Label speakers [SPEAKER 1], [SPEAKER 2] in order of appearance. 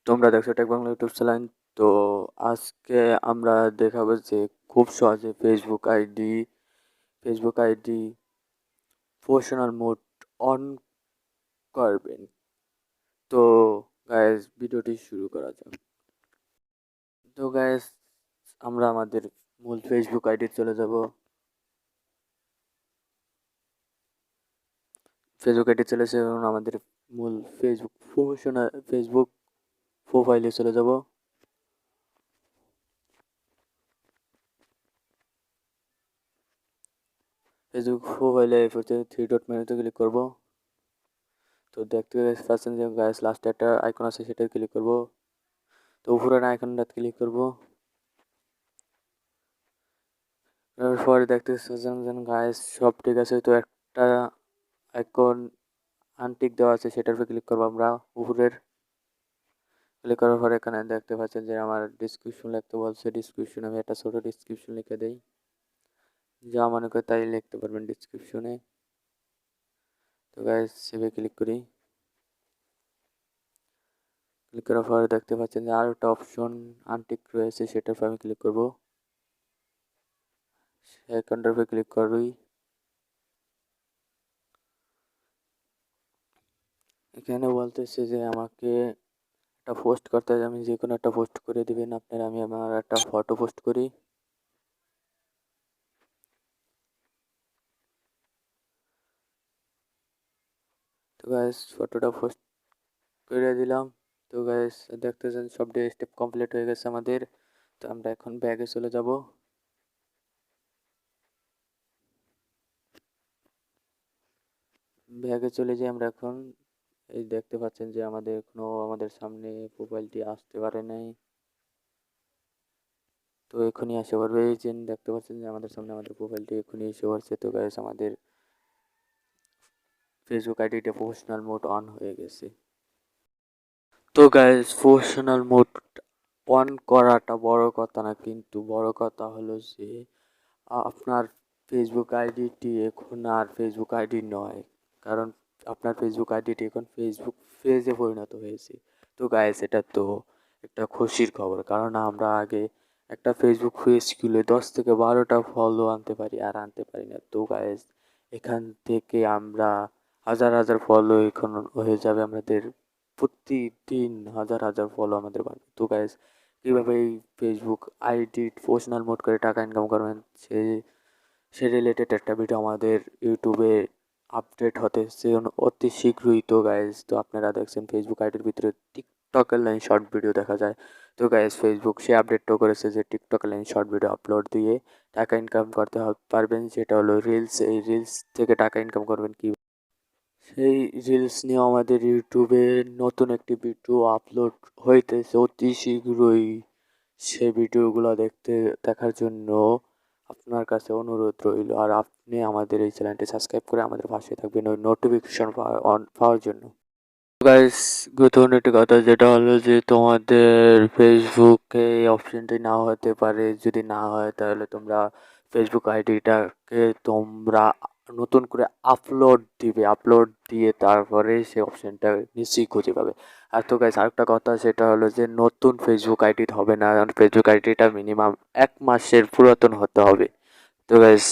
[SPEAKER 1] তোমরা দেখছো take Bangla YouTube channel. তো আজকে আমরা দেখাবো যে খুব সহজে Facebook ID professional mode on করবেন। তো গাইস, ভিডিওটি শুরু করা যাক। তো গাইস, আমরা আমাদের মূল ফেসবুক আইডি চলে যাব। ফেসবুক আইডি চলে এসে এখন আমাদের মূল ফেসবুক প্রোফাইলে চলে যাব। ফেসবুক প্রোফাইলে থ্রি ডট মেনুতে ক্লিক করব। তো দেখতে পাচ্ছেন যে গাইস লাস্টে একটা আইকন আছে, সেটা ক্লিক করব। তো উপরের আইকনটাতে ক্লিক করব। তারপরে দেখতে পাচ্ছেন গাইস সব ঠিক আছে। তো একটা আইকন আনটিক দেওয়া আছে, সেটার উপরে ক্লিক করব আমরা। উপরের ক্লিক করার পরে এখানে দেখতে পাচ্ছেন যে আমার ডিসক্রিপশন লিখতে বলছে। ডিসক্রিপশনে আমি একটা ছোট ডিসক্রিপশন লিখে দেই, যা মনে করে তাই লিখতে পারবেন ডিসক্রিপশনে। তো গাইস সেভে ক্লিক করি। ক্লিক করার পরে দেখতে পাচ্ছেন যে আর একটা অপশন আনটিক রয়েছে, সেটার উপর আমি ক্লিক করব। সেকেন্ডের উপরে ক্লিক করি। এখানে বলতেছে যে আমাকে একটা পোস্ট করতে হবে, আমি যে কোনো একটা পোস্ট করে দিবেন আপনারা। আমি আমার একটা ফটো পোস্ট করি। তো গাইস ফটোটা পোস্ট করে দিলাম। তো গাইস দেখতেছেন সব স্টেপ কমপ্লিট হয়ে গেছে আমাদের। তো আমরা এখন ব্যাগে চলে যাব। ব্যাগে চলে যাই আমরা এখন। এই দেখতে পাচ্ছেন যে আমাদের সামনে প্রোফাইলটি আসতে পারে নাই। তো এখনই আসে পড়বে। এই যে দেখতে পাচ্ছেন যে আমাদের সামনে আমাদের প্রোফাইলটি এখনই এসে পড়ছে। তো গাইস আমাদের ফেসবুক আইডিটা প্রফেশনাল মোড অন হয়ে গেছে। তো গাইস প্রফেশনাল মোড অন করাটা বড় কথা না, কিন্তু বড় কথা হলো যে আপনার ফেসবুক আইডিটি এখন আর ফেসবুক আইডি নয়। কারণ আপনার ফেসবুক আইডিটি এখন ফেসবুক পেজে পরিণত হয়েছে। তো গাইস এটা তো একটা খুশির খবর, কারণ আমরা আগে একটা ফেসবুক পেজ খুলে 10 থেকে 12টা ফলো আনতে পারি, আর আনতে পারি না। তো গাইস এখান থেকে আমরা হাজার হাজার ফলো এখন হয়ে যাবে আমাদের। প্রতিদিন হাজার হাজার ফলো আমাদের বাড়বে। তো গাইস কীভাবে এই ফেসবুক আইডি প্রফেশনাল মোড করে টাকা ইনকাম করবেন, সে রিলেটেড একটা ভিডিও আমাদের ইউটিউবে আপডেট হতেছে অতি শীঘ্রই। তো গাইজ তো আপনারা দেখছেন ফেসবুক আইডির ভিতরে টিকটকের লাইন শর্ট ভিডিও দেখা যায়। তো গাইজ ফেসবুক সে আপডেটটাও করেছে যে টিকটকের লাইন শর্ট ভিডিও আপলোড দিয়ে টাকা ইনকাম করতে পারবেন, যেটা হলো রিলস। এই রিলস থেকে টাকা ইনকাম করবেন কি, সেই রিলস নিয়ে আমাদের ইউটিউবে নতুন একটি ভিডিও আপলোড হইতেছে অতি শীঘ্রই। সে ভিডিওগুলো দেখার জন্য আপনার কাছে অনুরোধ রইল। আর আপনি আমাদের এই চ্যানেলটি সাবস্ক্রাইব করে আমাদের পাশে থাকবেন ওই নোটিফিকেশন পাওয়ার জন্য। গাইস গুরুত্বপূর্ণ একটি কথা, যেটা হলো যে তোমাদের ফেসবুকে এই অপশনটি নাও হতে পারে। যদি না হয় তাহলে তোমরা ফেসবুক আইডিটাকে তোমরা নতুন করে আপলোড দিয়ে তারপরে সেই অপশনটা নিশ্চয়ই খুঁজে পাবে। আর তো গাইস আরেকটা কথা, সেটা হলো যে নতুন ফেসবুক আইডি হবে না, ফেসবুক আইডিটা মিনিমাম 1 মাসের পুরাতন হতে হবে। তো গাইস